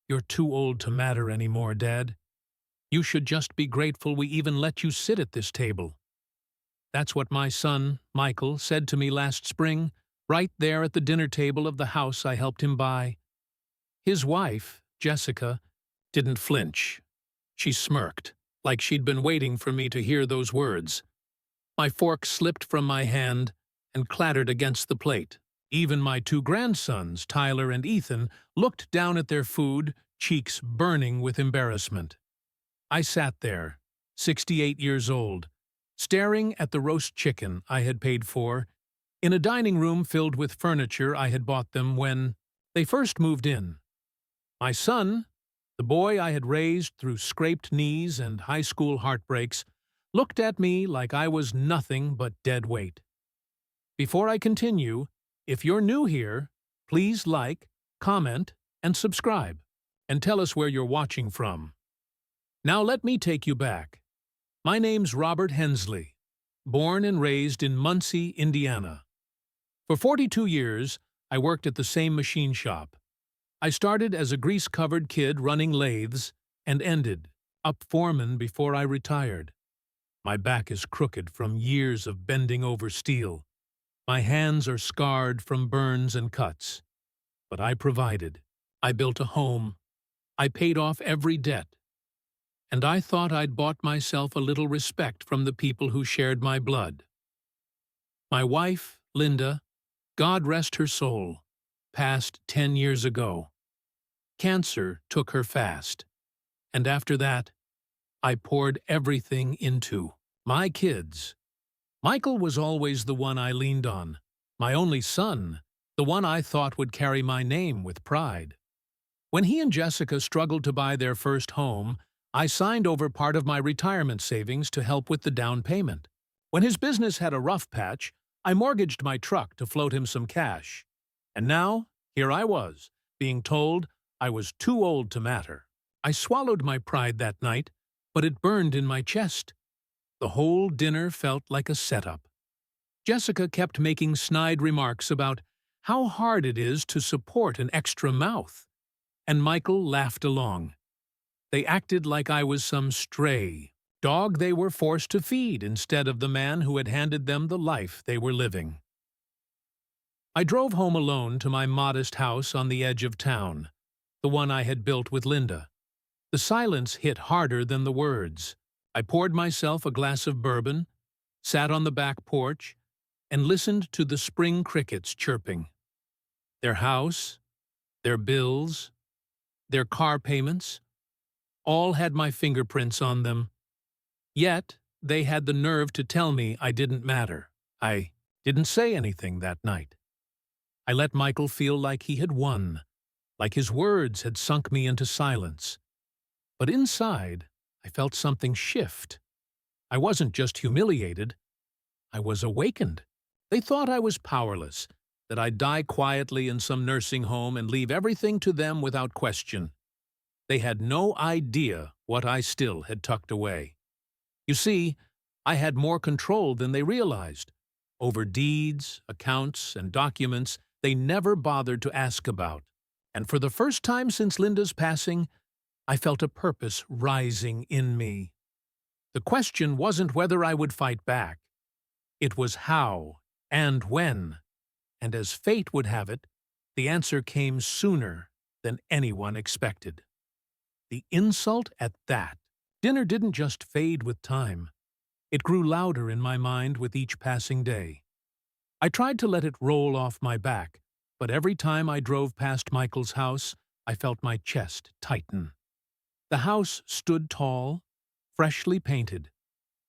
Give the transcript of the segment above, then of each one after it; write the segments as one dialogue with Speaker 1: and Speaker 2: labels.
Speaker 1: You're too old to matter anymore, Dad. You should just be grateful we even let you sit at this table. That's what my son, Michael, said to me last spring, right there at the dinner table of the house I helped him buy. His wife, Jessica, didn't flinch. She smirked, like she'd been waiting for me to hear those words. My fork slipped from my hand and clattered against the plate. Even my two grandsons, Tyler and Ethan, looked down at their food, cheeks burning with embarrassment. I sat there, 68 years old, staring at the roast chicken I had paid for, in a dining room filled with furniture I had bought them when they first moved in. My son, the boy I had raised through scraped knees and high school heartbreaks, looked at me like I was nothing but dead weight. Before I continue, if you're new here, please like, comment, and subscribe, and tell us where you're watching from. Now let me take you back. My name's Robert Hensley, born and raised in Muncie, Indiana. For 42 years, I worked at the same machine shop. I started as a grease-covered kid running lathes and ended up foreman before I retired. My back is crooked from years of bending over steel. My hands are scarred from burns and cuts. But I provided. I built a home. I paid off every debt. And I thought I'd bought myself a little respect from the people who shared my blood. My wife, Linda, God rest her soul, passed 10 years ago. Cancer took her fast. And after that, I poured everything into my kids. Michael was always the one I leaned on, my only son, the one I thought would carry my name with pride. When he and Jessica struggled to buy their first home, I signed over part of my retirement savings to help with the down payment. When his business had a rough patch, I mortgaged my truck to float him some cash. And now, here I was, being told I was too old to matter. I swallowed my pride that night, but it burned in my chest. The whole dinner felt like a setup. Jessica kept making snide remarks about how hard it is to support an extra mouth, and Michael laughed along. They acted like I was some stray dog they were forced to feed instead of the man who had handed them the life they were living. I drove home alone to my modest house on the edge of town, the one I had built with Linda. The silence hit harder than the words. I poured myself a glass of bourbon, sat on the back porch, and listened to the spring crickets chirping. Their house, their bills, their car payments, all had my fingerprints on them. Yet, they had the nerve to tell me I didn't matter. I didn't say anything that night. I let Michael feel like he had won, like his words had sunk me into silence. But inside, I felt something shift. I wasn't just humiliated. I was awakened. They thought I was powerless, that I'd die quietly in some nursing home and leave everything to them without question. They had no idea what I still had tucked away. You see, I had more control than they realized, over deeds, accounts, and documents they never bothered to ask about. And for the first time since Linda's passing, I felt a purpose rising in me. The question wasn't whether I would fight back. It was how and when. And as fate would have it, the answer came sooner than anyone expected. The insult at that. Dinner didn't just fade with time. It grew louder in my mind with each passing day. I tried to let it roll off my back, but every time I drove past Michael's house, I felt my chest tighten. The house stood tall, freshly painted.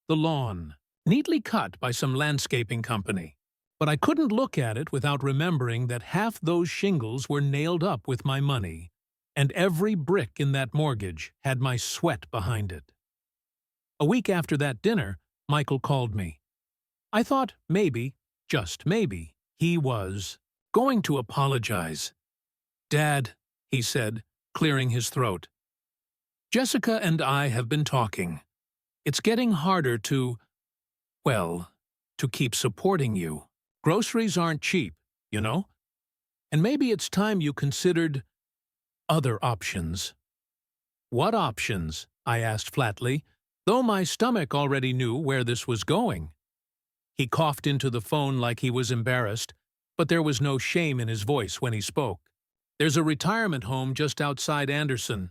Speaker 1: The lawn, neatly cut by some landscaping company. But I couldn't look at it without remembering that half those shingles were nailed up with my money, and every brick in that mortgage had my sweat behind it. A week after that dinner, Michael called me. I thought maybe, just maybe, he was going to apologize. "Dad," he said, clearing his throat. "Jessica and I have been talking. It's getting harder to keep supporting you. Groceries aren't cheap, you know? And maybe it's time you considered Other options. What options? I asked flatly, though my stomach already knew where this was going. He coughed into the phone like he was embarrassed, but there was no shame in his voice when he spoke. There's a retirement home just outside Anderson.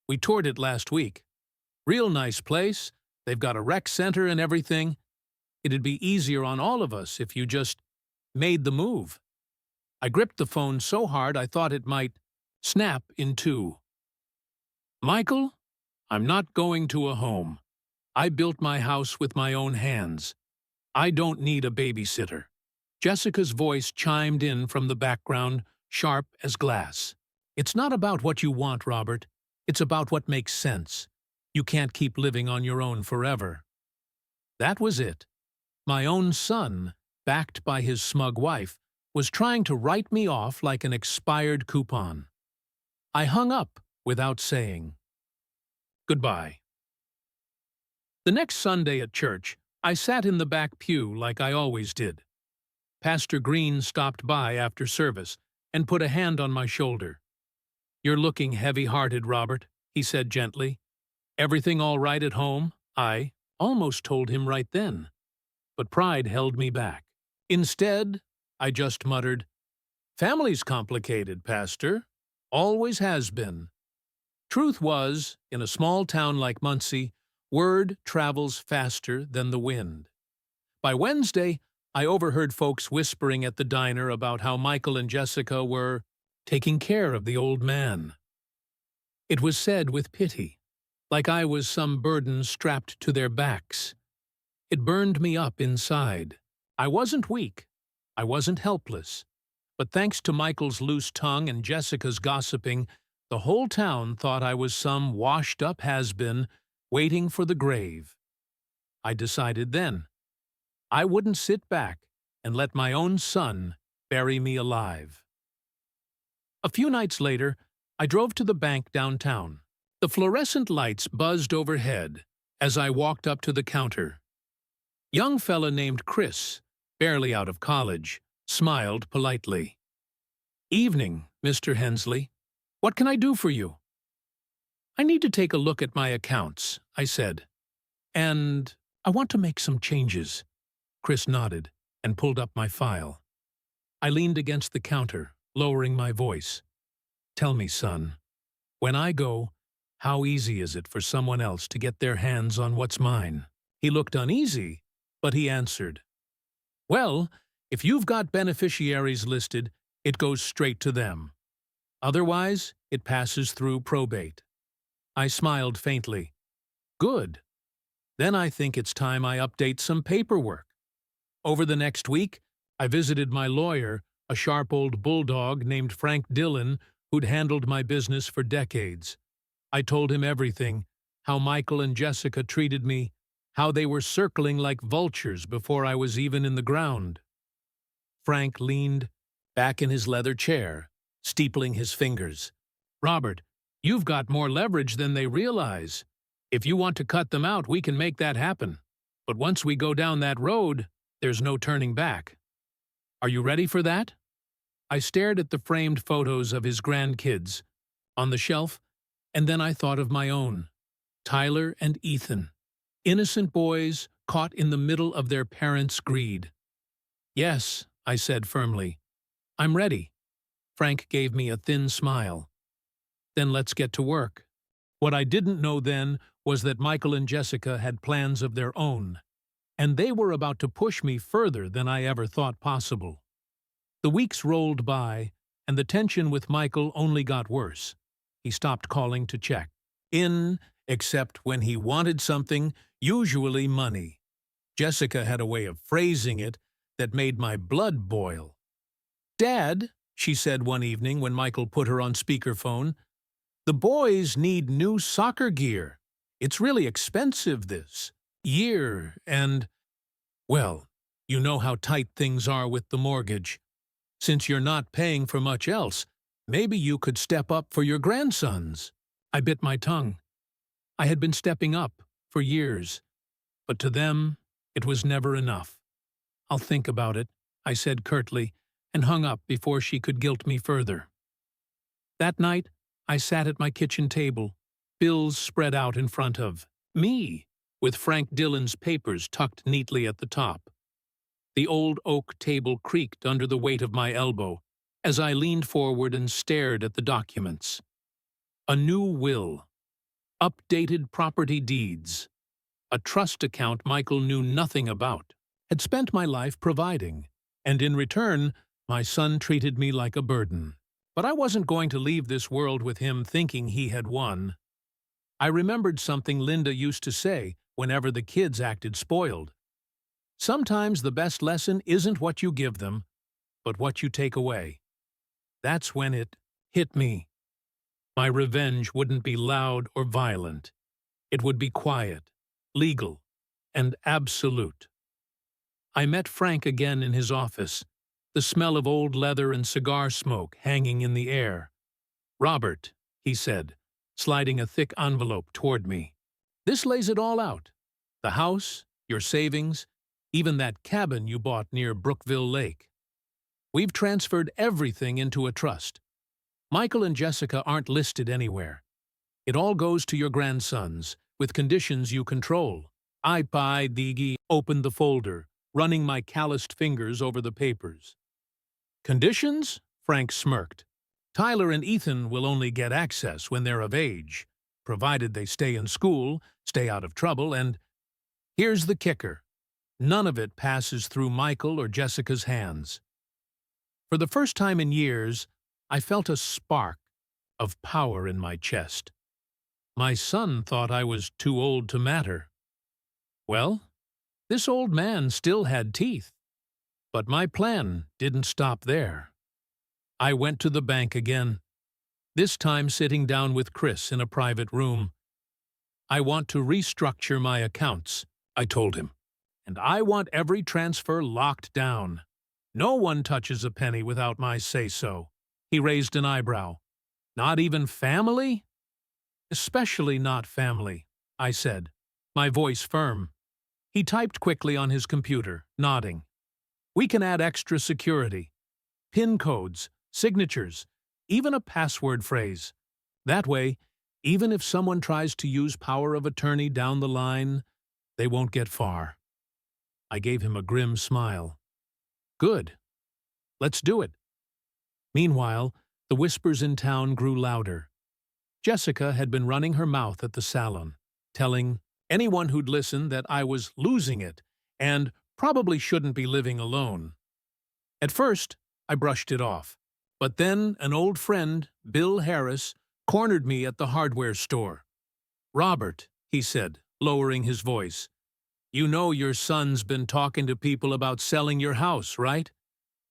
Speaker 1: We toured it last week. Real nice place. They've got a rec center and everything. It'd be easier on all of us if you just made the move. I gripped the phone so hard I thought it might snap in two. Michael, I'm not going to a home. I built my house with my own hands. I don't need a babysitter. Jessica's voice chimed in from the background, sharp as glass. It's not about what you want, Robert. It's about what makes sense. You can't keep living on your own forever. That was it. My own son, backed by his smug wife, was trying to write me off like an expired coupon. I hung up without saying goodbye. The next Sunday at church, I sat in the back pew like I always did. Pastor Green stopped by after service and put a hand on my shoulder. "You're looking heavy-hearted, Robert," he said gently. "Everything all right at home?" I almost told him right then, but pride held me back. Instead, I just muttered, "Family's complicated, Pastor. Always has been." Truth was, in a small town like Muncie, word travels faster than the wind. By Wednesday, I overheard folks whispering at the diner about how Michael and Jessica were taking care of the old man. It was said with pity, like I was some burden strapped to their backs. It burned me up inside. I wasn't weak. I wasn't helpless. But thanks to Michael's loose tongue and Jessica's gossiping, the whole town thought I was some washed-up has-been waiting for the grave. I decided then I wouldn't sit back and let my own son bury me alive. A few nights later, I drove to the bank downtown. The fluorescent lights buzzed overhead as I walked up to the counter. Young fella named Chris, barely out of college, smiled politely. "Evening, Mr. Hensley. What can I do for you?" "I need to take a look at my accounts," I said. "And I want to make some changes." Chris nodded and pulled up my file. I leaned against the counter, lowering my voice. "Tell me, son, when I go, how easy is it for someone else to get their hands on what's mine?" He looked uneasy, but he answered, "Well, if you've got beneficiaries listed, it goes straight to them. Otherwise, it passes through probate." I smiled faintly. "Good. Then I think it's time I update some paperwork." Over the next week, I visited my lawyer, a sharp old bulldog named Frank Dillon, who'd handled my business for decades. I told him everything, how Michael and Jessica treated me, how they were circling like vultures before I was even in the ground. Frank leaned back in his leather chair, steepling his fingers. "Robert, you've got more leverage than they realize. If you want to cut them out, we can make that happen. But once we go down that road, there's no turning back. Are you ready for that?" I stared at the framed photos of his grandkids on the shelf, and then I thought of my own, Tyler and Ethan, innocent boys caught in the middle of their parents' greed. "Yes," I said firmly. "I'm ready." Frank gave me a thin smile. "Then let's get to work." What I didn't know then was that Michael and Jessica had plans of their own, and they were about to push me further than I ever thought possible. The weeks rolled by, and the tension with Michael only got worse. He stopped calling to check in, except when he wanted something, usually money. Jessica had a way of phrasing it that made my blood boil. "Dad," she said one evening when Michael put her on speakerphone, "the boys need new soccer gear. It's really expensive this year, and, well, you know how tight things are with the mortgage. Since you're not paying for much else, maybe you could step up for your grandsons." I bit my tongue. I had been stepping up for years, but to them it was never enough. "I'll think about it," I said curtly, and hung up before she could guilt me further. That night, I sat at my kitchen table, bills spread out in front of me, with Frank Dillon's papers tucked neatly at the top. The old oak table creaked under the weight of my elbow as I leaned forward and stared at the documents. A new will, updated property deeds, a trust account Michael knew nothing about, had spent my life providing, and in return, my son treated me like a burden. But I wasn't going to leave this world with him thinking he had won. I remembered something Linda used to say whenever the kids acted spoiled. Sometimes the best lesson isn't what you give them, but what you take away. That's when it hit me. My revenge wouldn't be loud or violent. It would be quiet, legal, and absolute. I met Frank again in his office, the smell of old leather and cigar smoke hanging in the air. "Robert," he said, sliding a thick envelope toward me. "This lays it all out. The house, your savings, even that cabin you bought near Brookville Lake. We've transferred everything into a trust. Michael and Jessica aren't listed anywhere. It all goes to your grandsons, with conditions you control." Opened the folder, running my calloused fingers over the papers. "Conditions?" Frank smirked. "Tyler and Ethan will only get access when they're of age, provided they stay in school, stay out of trouble, and here's the kicker. None of it passes through Michael or Jessica's hands." For the first time in years, I felt a spark of power in my chest. My son thought I was too old to matter. Well, this old man still had teeth. But my plan didn't stop there. I went to the bank again, this time sitting down with Chris in a private room. "I want to restructure my accounts," I told him, "and I want every transfer locked down. No one touches a penny without my say-so." He raised an eyebrow. "Not even family?" "Especially not family," I said, my voice firm. He typed quickly on his computer, nodding. "We can add extra security. PIN codes, signatures, even a password phrase. That way, even if someone tries to use power of attorney down the line, they won't get far." I gave him a grim smile. "Good. Let's do it." Meanwhile, the whispers in town grew louder. Jessica had been running her mouth at the salon, telling anyone who'd listen that I was losing it and probably shouldn't be living alone. At first, I brushed it off, but then an old friend, Bill Harris, cornered me at the hardware store. "Robert," he said, lowering his voice, "you know your son's been talking to people about selling your house, right?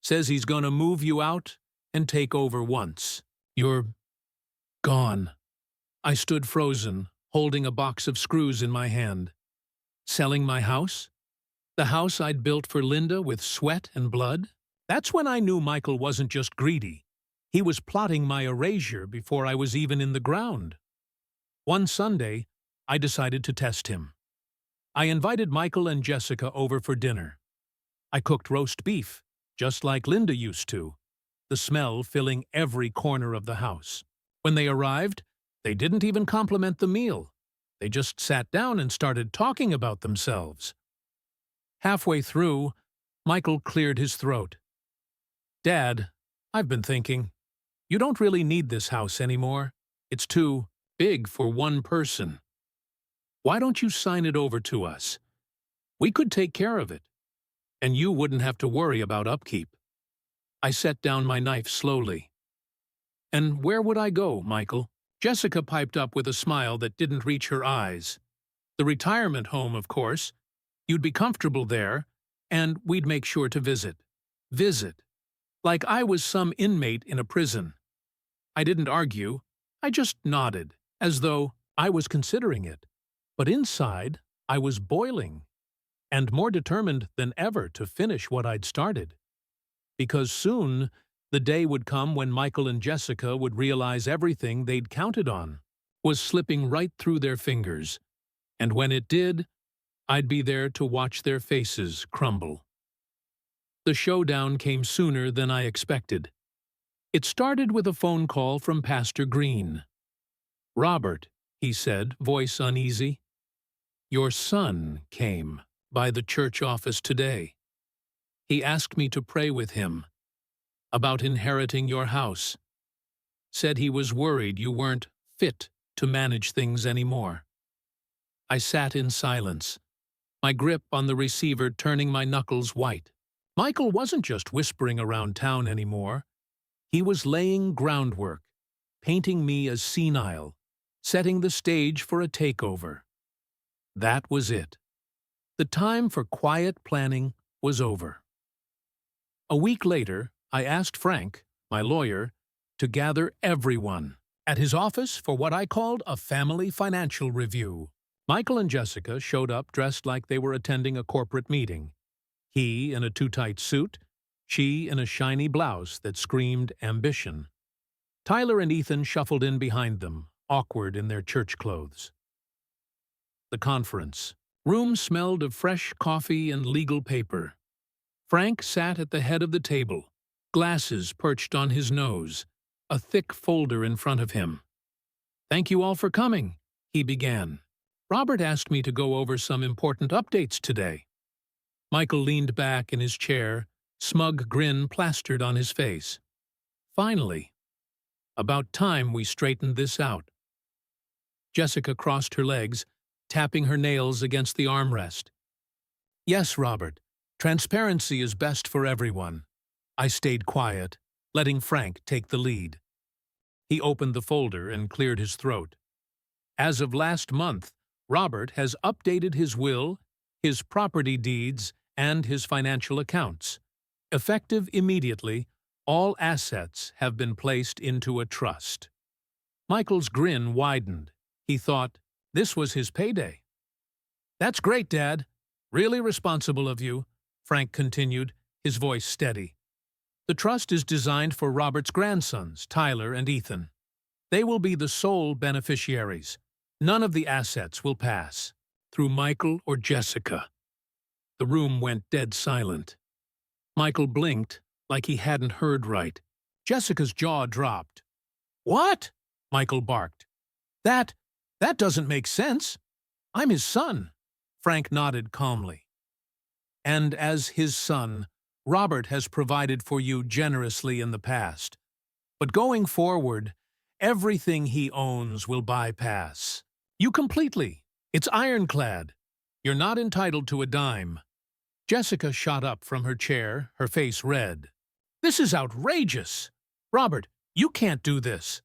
Speaker 1: Says he's gonna move you out and take over once. You're gone." I stood frozen, holding a box of screws in my hand. Selling my house? The house I'd built for Linda with sweat and blood? That's when I knew Michael wasn't just greedy. He was plotting my erasure before I was even in the ground. One Sunday, I decided to test him. I invited Michael and Jessica over for dinner. I cooked roast beef, just like Linda used to, the smell filling every corner of the house. When they arrived, they didn't even compliment the meal. They just sat down and started talking about themselves. Halfway through, Michael cleared his throat. "Dad, I've been thinking, you don't really need this house anymore. It's too big for one person. Why don't you sign it over to us? We could take care of it, and you wouldn't have to worry about upkeep." I set down my knife slowly. "And where would I go, Michael?" Jessica piped up with a smile that didn't reach her eyes. "The retirement home, of course. You'd be comfortable there, and we'd make sure to visit. Visit. Like I was some inmate in a prison." I didn't argue. I just nodded, as though I was considering it. But inside, I was boiling, and more determined than ever to finish what I'd started. Because soon, the day would come when Michael and Jessica would realize everything they'd counted on was slipping right through their fingers, and when it did, I'd be there to watch their faces crumble. The showdown came sooner than I expected. It started with a phone call from Pastor Green. "Robert," he said, voice uneasy, "your son came by the church office today. He asked me to pray with him about inheriting your house. Said he was worried you weren't fit to manage things anymore." I sat in silence, my grip on the receiver turning my knuckles white. Michael wasn't just whispering around town anymore. He was laying groundwork, painting me as senile, setting the stage for a takeover. That was it. The time for quiet planning was over. A week later, I asked Frank, my lawyer, to gather everyone at his office for what I called a family financial review. Michael and Jessica showed up dressed like they were attending a corporate meeting. He in a too-tight suit, she in a shiny blouse that screamed ambition. Tyler and Ethan shuffled in behind them, awkward in their church clothes. The conference room smelled of fresh coffee and legal paper. Frank sat at the head of the table, glasses perched on his nose, a thick folder in front of him. "Thank you all for coming," he began. "Robert asked me to go over some important updates today." Michael leaned back in his chair, smug grin plastered on his face. "Finally. About time we straightened this out." Jessica crossed her legs, tapping her nails against the armrest. "Yes, Robert. Transparency is best for everyone." I stayed quiet, letting Frank take the lead. He opened the folder and cleared his throat. "As of last month, Robert has updated his will, his property deeds, and his financial accounts. Effective immediately, all assets have been placed into a trust." Michael's grin widened. He thought this was his payday. "That's great, Dad. Really responsible of you," Frank continued, his voice steady. "The trust is designed for Robert's grandsons, Tyler and Ethan. They will be the sole beneficiaries. None of the assets will pass through Michael or Jessica." The room went dead silent. Michael blinked like he hadn't heard right. Jessica's jaw dropped. "What?" Michael barked. That doesn't make sense. I'm his son." Frank nodded calmly. "And as his son, Robert has provided for you generously in the past. But going forward, everything he owns will bypass you completely. It's ironclad. You're not entitled to a dime." Jessica shot up from her chair, her face red. "This is outrageous! Robert, you can't do this.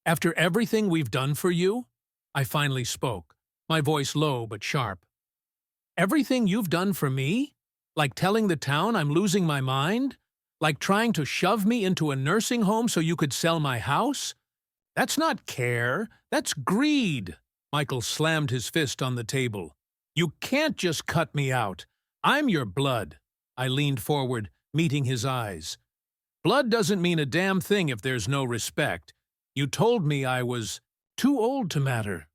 Speaker 1: After everything we've done for you?" I finally spoke, my voice low but sharp. "Everything you've done for me? Like telling the town I'm losing my mind? Like trying to shove me into a nursing home so you could sell my house? That's not care, that's greed." Michael slammed his fist on the table. "You can't just cut me out. I'm your blood." I leaned forward, meeting his eyes. "Blood doesn't mean a damn thing if there's no respect. You told me I was too old to matter.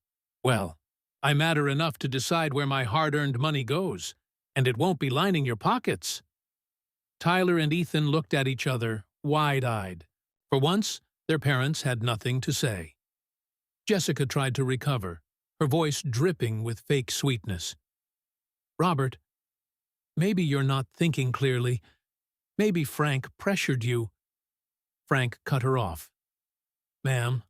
Speaker 1: Well, I matter enough to decide where my hard-earned money goes, and it won't be lining your pockets." Tyler and Ethan looked at each other, wide-eyed. For once, their parents had nothing to say. Jessica tried to recover, her voice dripping with fake sweetness. "Robert, maybe you're not thinking clearly. Maybe Frank pressured you." Frank cut her off. "Ma'am,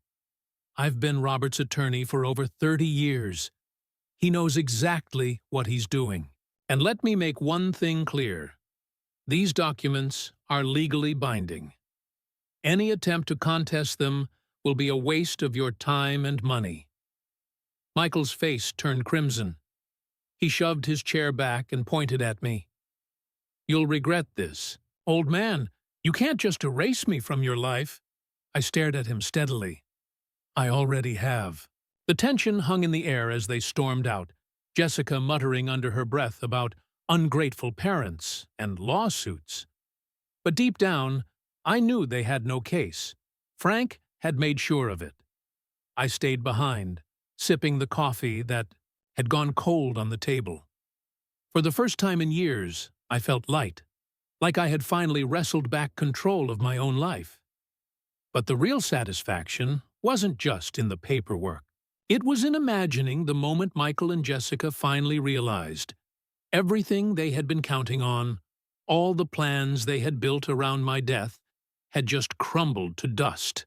Speaker 1: I've been Robert's attorney for over 30 years. He knows exactly what he's doing. And let me make one thing clear. These documents are legally binding. Any attempt to contest them will be a waste of your time and money." Michael's face turned crimson. He shoved his chair back and pointed at me. "You'll regret this. Old man, you can't just erase me from your life." I stared at him steadily. "I already have." The tension hung in the air as they stormed out, Jessica muttering under her breath about ungrateful parents and lawsuits. But deep down, I knew they had no case. Frank had made sure of it. I stayed behind, sipping the coffee that had gone cold on the table. For the first time in years, I felt light, like I had finally wrestled back control of my own life. But the real satisfaction wasn't just in the paperwork. It was in imagining the moment Michael and Jessica finally realized everything they had been counting on, all the plans they had built around my death, had just crumbled to dust.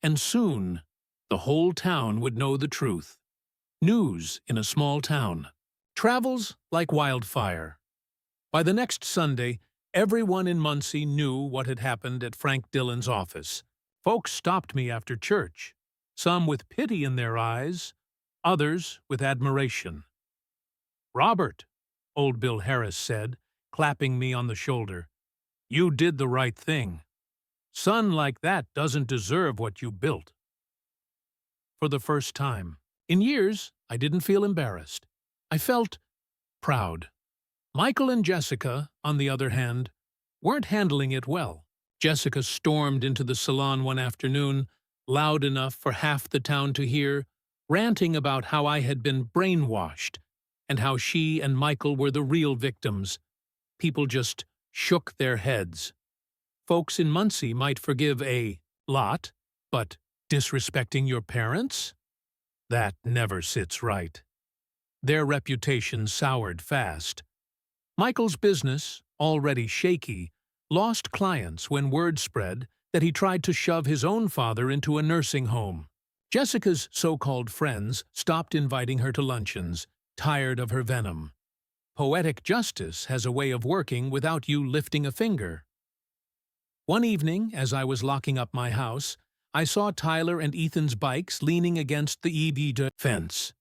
Speaker 1: And soon, the whole town would know the truth. News in a small town travels like wildfire. By the next Sunday, everyone in Muncie knew what had happened at Frank Dillon's office. Folks stopped me after church, some with pity in their eyes, others with admiration. "Robert," old Bill Harris said, clapping me on the shoulder, "you did the right thing. Son like that doesn't deserve what you built." For the first time in years, I didn't feel embarrassed. I felt proud. Michael and Jessica, on the other hand, weren't handling it well. Jessica stormed into the salon one afternoon, loud enough for half the town to hear, ranting about how I had been brainwashed and how she and Michael were the real victims. People just shook their heads. Folks in Muncie might forgive a lot, but disrespecting your parents? That never sits right. Their reputation soured fast. Michael's business, already shaky, lost clients when word spread that he tried to shove his own father into a nursing home. Jessica's so-called friends stopped inviting her to luncheons, tired of her venom. Poetic justice has a way of working without you lifting a finger. One evening, as I was locking up my house, I saw Tyler and Ethan's bikes leaning against the EV fence.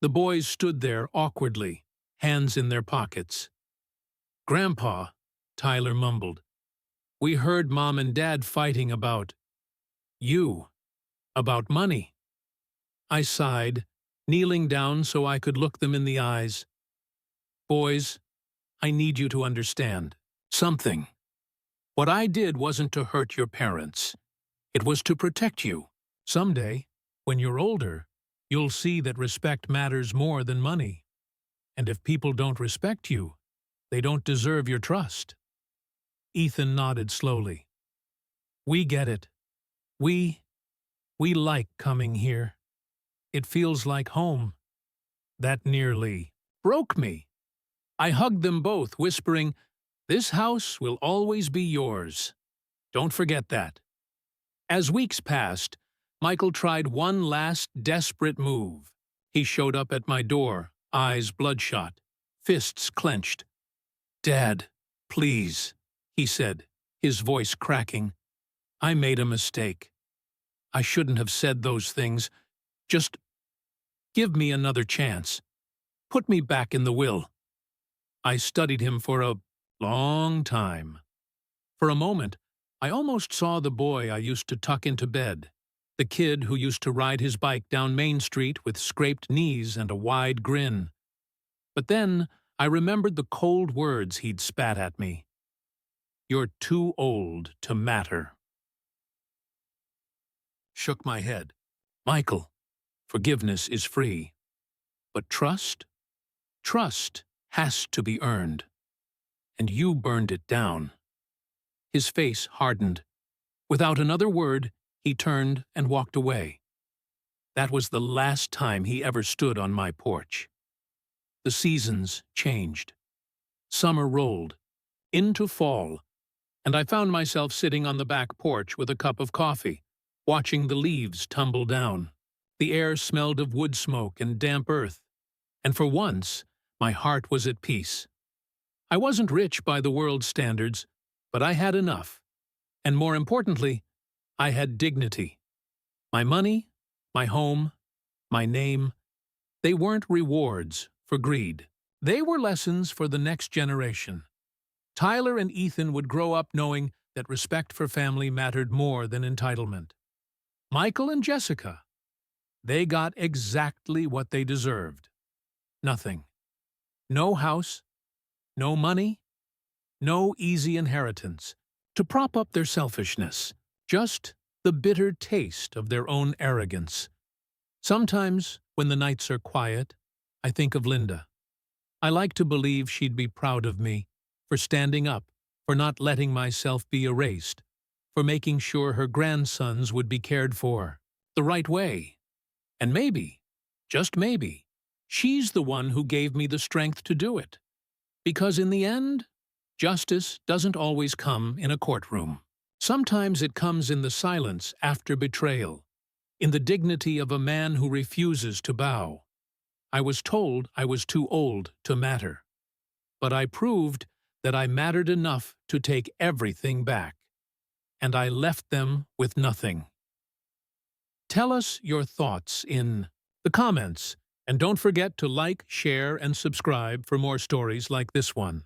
Speaker 1: The boys stood there awkwardly, hands in their pockets. "Grandpa," Tyler mumbled, "we heard Mom and Dad fighting about you, about money." I sighed, kneeling down so I could look them in the eyes. "Boys, I need you to understand something. What I did wasn't to hurt your parents. It was to protect you. Someday, when you're older, you'll see that respect matters more than money. And if people don't respect you, they don't deserve your trust." Ethan nodded slowly. "We get it. We like coming here. It feels like home." That nearly broke me. I hugged them both, whispering, "This house will always be yours. Don't forget that." As weeks passed, Michael tried one last desperate move. He showed up at my door, eyes bloodshot, fists clenched. "Dad, please," he said, his voice cracking. "I made a mistake. I shouldn't have said those things. Just give me another chance. Put me back in the will." I studied him for a long time. For a moment, I almost saw the boy I used to tuck into bed, the kid who used to ride his bike down Main Street with scraped knees and a wide grin. But then I remembered the cold words he'd spat at me. "You're too old to matter." Shook my head. "Michael, forgiveness is free. But trust? Trust has to be earned. And you burned it down." His face hardened. Without another word, he turned and walked away. That was the last time he ever stood on my porch. The seasons changed. Summer rolled into fall, and I found myself sitting on the back porch with a cup of coffee, watching the leaves tumble down. The air smelled of wood smoke and damp earth, and for once, my heart was at peace. I wasn't rich by the world's standards, but I had enough. And more importantly, I had dignity. My money, my home, my name, they weren't rewards for greed. They were lessons for the next generation. Tyler and Ethan would grow up knowing that respect for family mattered more than entitlement. Michael and Jessica, they got exactly what they deserved. Nothing. No house, no money, no easy inheritance to prop up their selfishness, just the bitter taste of their own arrogance. Sometimes, when the nights are quiet, I think of Linda. I like to believe she'd be proud of me for standing up, for not letting myself be erased, for making sure her grandsons would be cared for the right way. And maybe, just maybe, she's the one who gave me the strength to do it. Because in the end, justice doesn't always come in a courtroom. Sometimes it comes in the silence after betrayal, in the dignity of a man who refuses to bow. I was told I was too old to matter, but I proved that I mattered enough to take everything back, and I left them with nothing. Tell us your thoughts in the comments, and don't forget to like, share, and subscribe for more stories like this one.